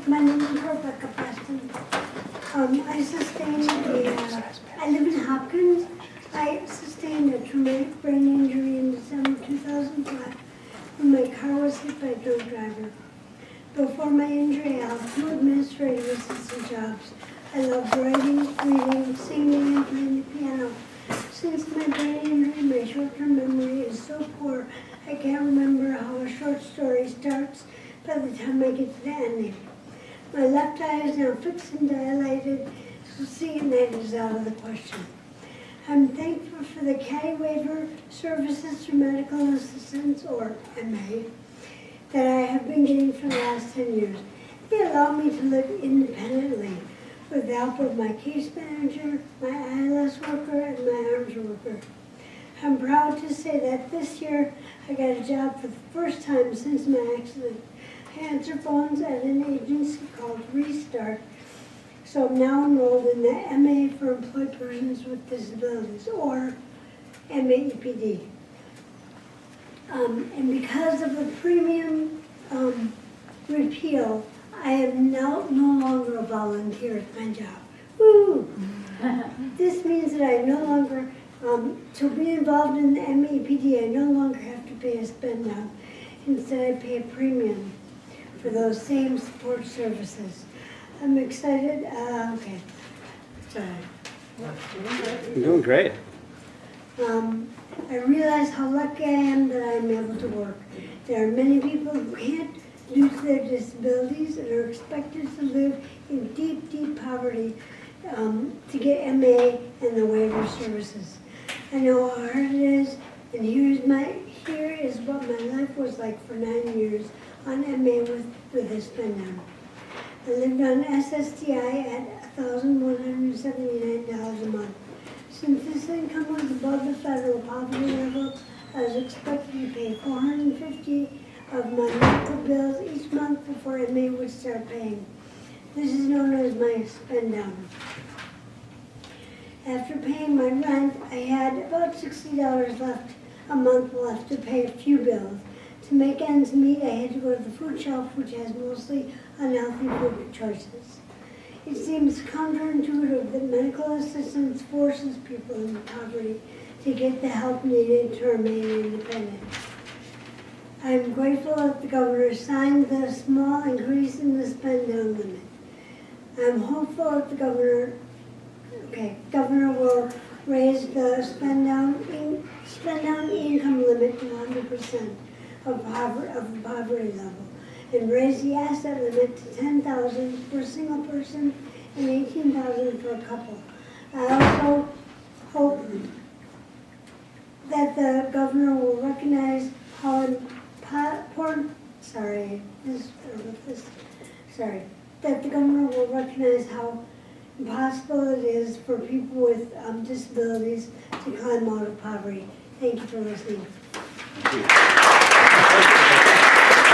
My name is Rebecca Preston. I sustained I live in Hopkins. I sustained a traumatic brain injury in December 2005 when my car was hit by a drunk driver. Before my injury, I held 2 administrative assistant jobs. I loved writing, reading, singing, and playing the piano. Since my brain injury, my short-term memory is so poor, I can't remember how a short story starts by the time I get to the ending. My left eye is now fixed and dilated, so seeing at night is out of the question. I'm thankful for the CADI waiver services through medical assistance, or MA, that I have been getting for the last 10 years. They allow me to live independently with the help of my case manager, my ILS worker, and my arms worker. I'm proud to say that this year I got a job for the first time since my accident. I answer phones at an agency called Restart, so I'm now enrolled in the MA for Employed Persons with Disabilities, or MAEPD. And because of the premium repeal, I am now no longer a volunteer at my job. Woo! This means that I no longer, to be involved in the MAPD, I no longer have to pay a spend down. Instead, I pay a premium for those same support services. I'm excited. Okay, sorry. You're doing great. I realize how lucky I am that I'm able to work. There are many people who can't due to their disabilities and are expected to live in deep, deep poverty to get MA and the waiver services. I know how hard it is, and here is what my life was like for 9 years on MA with a spend down. I lived on SSDI at $1,179 a month. Since this income was above the federal poverty level, I was expected to pay $450 of my medical bills each month before MA would start paying. This is known as my spend down. After paying my rent, I had about $60 left a month left to pay a few bills. To make ends meet, I had to go to the food shelf, which has mostly unhealthy food choices. It seems counterintuitive that medical assistance forces people in poverty to get the help needed to remain independent. I'm grateful that the governor signed the small increase in the spend down limit. I'm hopeful that the governor will raise the spend down income limit to 100% of the poverty level, and raise the asset limit to $10,000 for a single person and $18,000 for a couple. I also hope that the governor will recognize how that the governor will recognize how impossible it is for people with disabilities to climb out of poverty. Thank you for listening. Thank you.